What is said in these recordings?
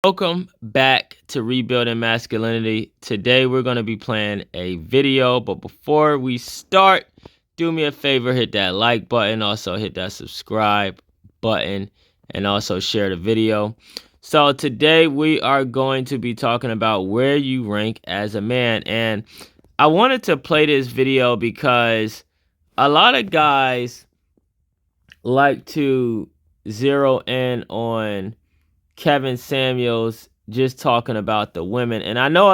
Welcome back to Rebuilding Masculinity. Today we're going to be playing a video, but before we start, do me a favor, hit that like button, also hit that subscribe button, and also share the video. So today we are going to be talking about where you rank as a man, and I wanted to play this video because a lot of guys like to zero in on Kevin Samuels just talking about the women. And I know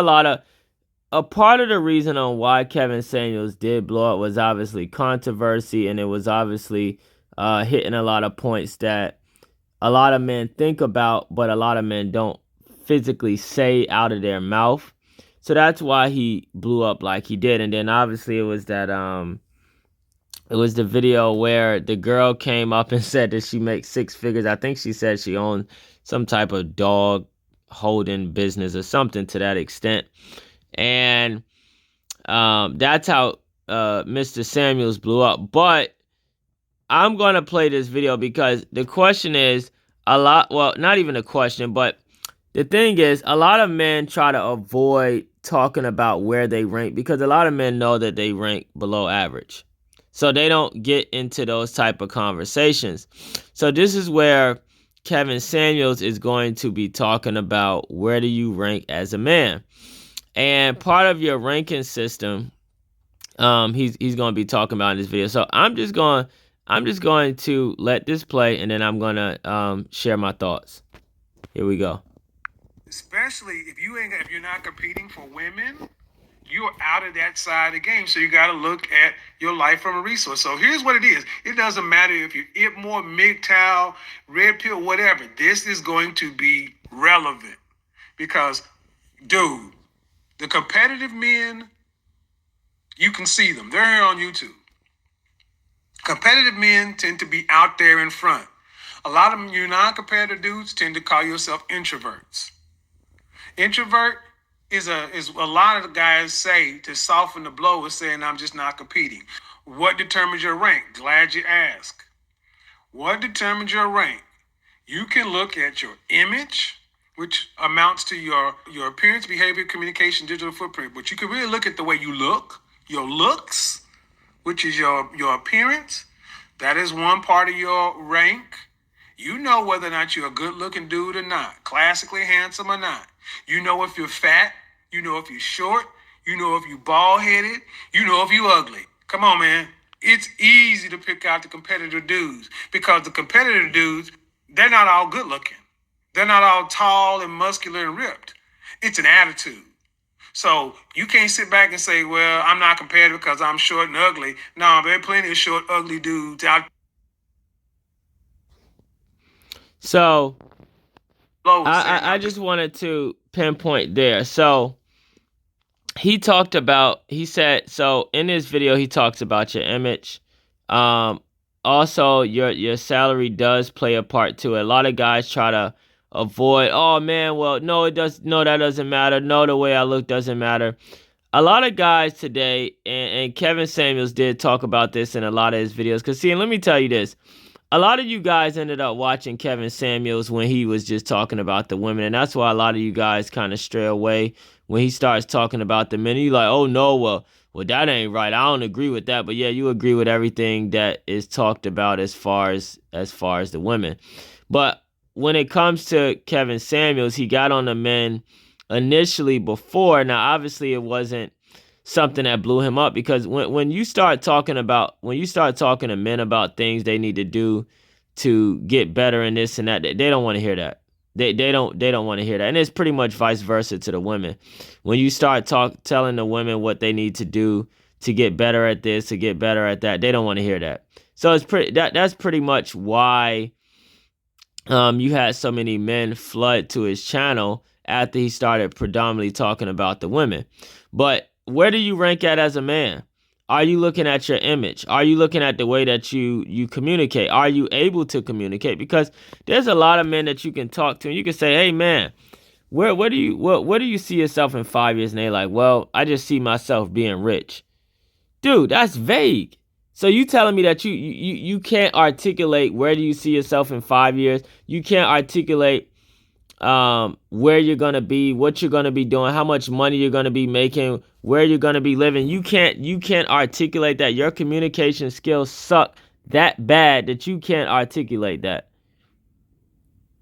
a part of the reason on why Kevin Samuels did blow up was obviously controversy, and it was obviously hitting a lot of points that a lot of men think about, but a lot of men don't physically say out of their mouth. So that's why he blew up like he did. And then obviously it was the video where the girl came up and said that she makes six figures. I think she said she owned some type of dog holding business or something to that extent. And that's how Mr. Samuels blew up. But I'm going to play this video because the question is not even a question, but the thing is, a lot of men try to avoid talking about where they rank because a lot of men know that they rank below average. So they don't get into those type of conversations. So this is where Kevin Samuels is going to be talking about where do you rank as a man. And part of your ranking system, he's going to be talking about in this video. So I'm just going to let this play, and then I'm going to share my thoughts. Here we go. Especially if you're not competing for women, you're out of that side of the game. So you got to look at your life from a resource. So here's what it is. It doesn't matter if you're Ipmore, MGTOW, Red Pill, whatever. This is going to be relevant because, dude, the competitive men, you can see them. They're here on YouTube. Competitive men tend to be out there in front. A lot of you non-competitive dudes tend to call yourself introverts. Introvert is a lot of the guys say to soften the blow is saying I'm just not competing. What determines your rank? Glad you asked. What determines your rank? You can look at your image, which amounts to your appearance, behavior, communication, digital footprint. But you can really look at the way you look, your looks, which is your appearance. That is one part of your rank. You know whether or not you're a good-looking dude or not, classically handsome or not. You know if you're fat. You know if you're short. You know if you're bald-headed. You know if you're ugly. Come on, man. It's easy to pick out the competitive dudes because the competitive dudes, they're not all good-looking. They're not all tall and muscular and ripped. It's an attitude. So you can't sit back and say, well, I'm not competitive because I'm short and ugly. No, there are plenty of short, ugly dudes out. So I just wanted to pinpoint there. So he said, so in this video, he talks about your image. Also your salary does play a part to it. A lot of guys try to avoid, oh man, well, no, that doesn't matter. No, the way I look doesn't matter. A lot of guys today, and Kevin Samuels did talk about this in a lot of his videos. Because see, let me tell you this. A lot of you guys ended up watching Kevin Samuels when he was just talking about the women. And that's why a lot of you guys kind of stray away when he starts talking about the men. You're like, oh no, well, that ain't right. I don't agree with that. But yeah, you agree with everything that is talked about as far as the women. But when it comes to Kevin Samuels, he got on the men initially before. Now, obviously, it wasn't something that blew him up because when you start talking to men about things they need to do to get better in this and that, they don't want to hear that. They don't want to hear that. And it's pretty much vice versa to the women. When you start telling the women what they need to do to get better at this, to get better at that, they don't want to hear that. So that's pretty much why you had so many men flood to his channel after he started predominantly talking about the women. But where do you rank at as a man? Are you looking at your image? Are you looking at the way that you communicate? Are you able to communicate? Because there's a lot of men that you can talk to and you can say, hey man, where do you see yourself in 5 years? And they're like, well, I just see myself being rich. Dude, that's vague. So you telling me that you can't articulate where do you see yourself in 5 years? You can't articulate where you're gonna be, what you're gonna be doing, how much money you're gonna be making, where you're gonna be living. You can't articulate that. Your communication skills suck that bad that you can't articulate that.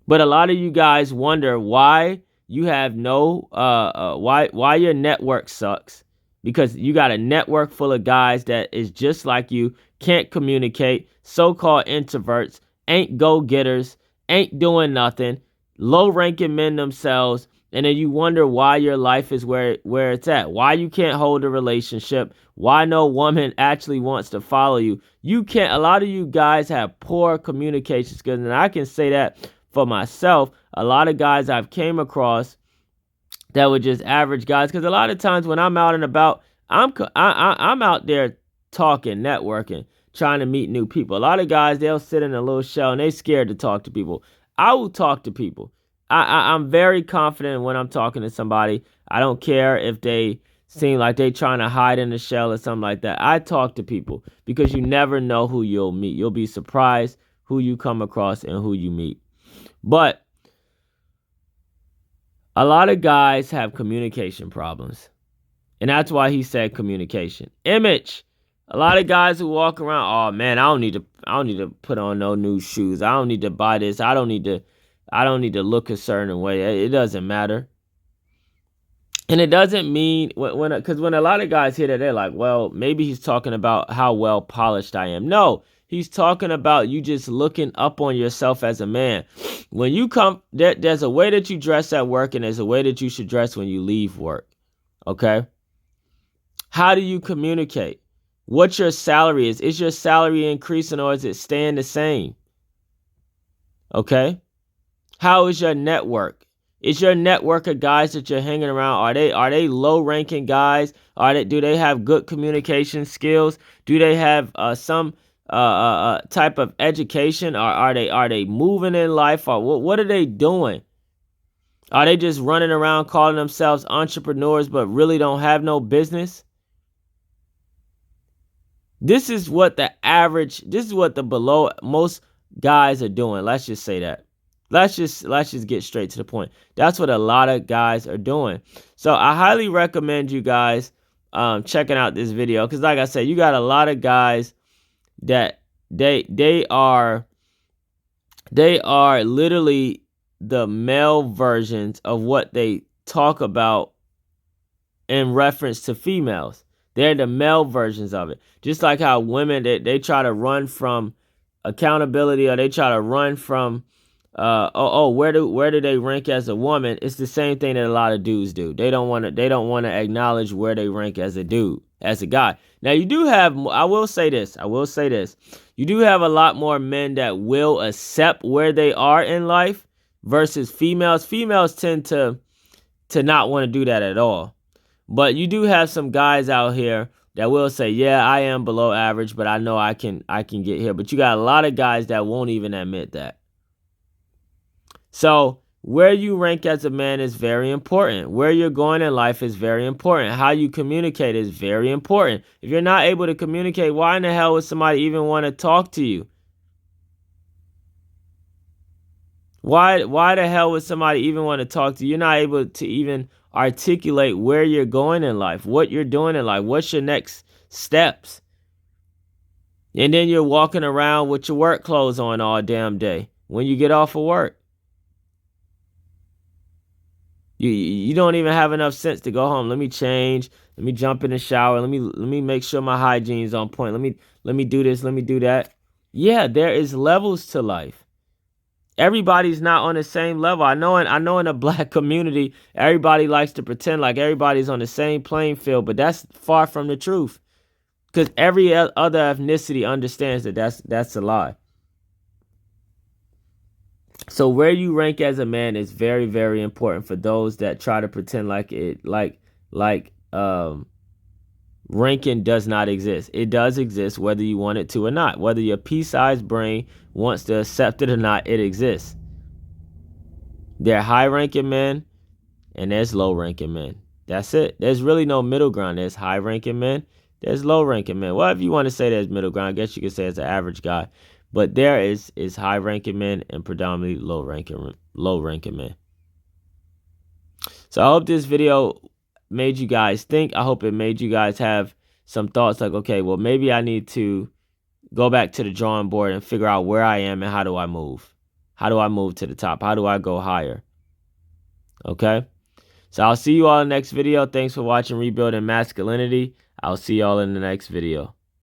But a lot of you guys wonder why you have no why your network sucks, because you got a network full of guys that is just like you, can't communicate, so-called introverts, ain't go-getters, ain't doing nothing, low-ranking men themselves, and then you wonder why your life is where it's at, why you can't hold a relationship, why no woman actually wants to follow you. You can't. A lot of you guys have poor communication skills, and I can say that for myself. A lot of guys I've came across that were just average guys, because a lot of times when I'm out and about, I'm out there talking, networking, trying to meet new people. A lot of guys, they'll sit in a little shell and they scared to talk to people. I will talk to people. I'm very confident when I'm talking to somebody. I don't care if they seem like they trying to hide in the shell or something like that. I talk to people because you never know who you'll meet. You'll be surprised who you come across and who you meet. But a lot of guys have communication problems. And that's why he said communication. Image. A lot of guys who walk around, oh man, I don't need to put on no new shoes. I don't need to buy this. I don't need to look a certain way. It doesn't matter. And it doesn't mean because when a lot of guys hear that, they're like, well, maybe he's talking about how well polished I am. No, he's talking about you just looking up on yourself as a man. When you come, there's a way that you dress at work, and there's a way that you should dress when you leave work. Okay? How do you communicate? What your salary is? Is your salary increasing or is it staying the same? Okay? How is your network? Is your network of guys that you're hanging around, are they low-ranking guys? Do they have good communication skills? Do they have some type of education? Or are they moving in life? Or what are they doing? Are they just running around calling themselves entrepreneurs but really don't have no business? This is what the below most guys are doing. Let's just say that. Let's just get straight to the point. That's what a lot of guys are doing. So I highly recommend you guys checking out this video, because like I said, you got a lot of guys that they are literally the male versions of what they talk about in reference to females. They're the male versions of it. Just like how women, they try to run from accountability, or they try to run from where do they rank as a woman? It's the same thing that a lot of dudes do. They don't want to acknowledge where they rank as a dude, as a guy. Now you do have, I will say this. You do have a lot more men that will accept where they are in life versus females. Females tend to not want to do that at all. But you do have some guys out here that will say, yeah, I am below average, but I know I can get here. But you got a lot of guys that won't even admit that. So where you rank as a man is very important. Where you're going in life is very important. How you communicate is very important. If you're not able to communicate, why in the hell would somebody even want to talk to you? Why the hell would somebody even want to talk to you? You're not able to even articulate where you're going in life, what you're doing in life, what's your next steps. And then you're walking around with your work clothes on all damn day when you get off of work. You don't even have enough sense to go home. Let me change. Let me jump in the shower. Let me make sure my hygiene's on point. Let me do this. Let me do that. Yeah, there is levels to life. Everybody's not on the same level. I know in a black community, everybody likes to pretend like everybody's on the same playing field, but that's far from the truth. Because every other ethnicity understands that that's a lie. So where you rank as a man is very, very important for those that try to pretend like ranking does not exist. It does exist whether you want it to or not. Whether your pea-sized brain wants to accept it or not, it exists. There are high-ranking men and there's low-ranking men. That's it. There's really no middle ground. There's high-ranking men. There's low-ranking men. Well, if you want to say there's middle ground, I guess you could say it's an average guy. But there is high-ranking men and predominantly low-ranking men. So I hope this video made you guys think. I hope it made you guys have some thoughts like, okay, well, maybe I need to go back to the drawing board and figure out where I am and how do I move? How do I move to the top? How do I go higher? Okay? So I'll see you all in the next video. Thanks for watching Rebuilding Masculinity. I'll see y'all in the next video.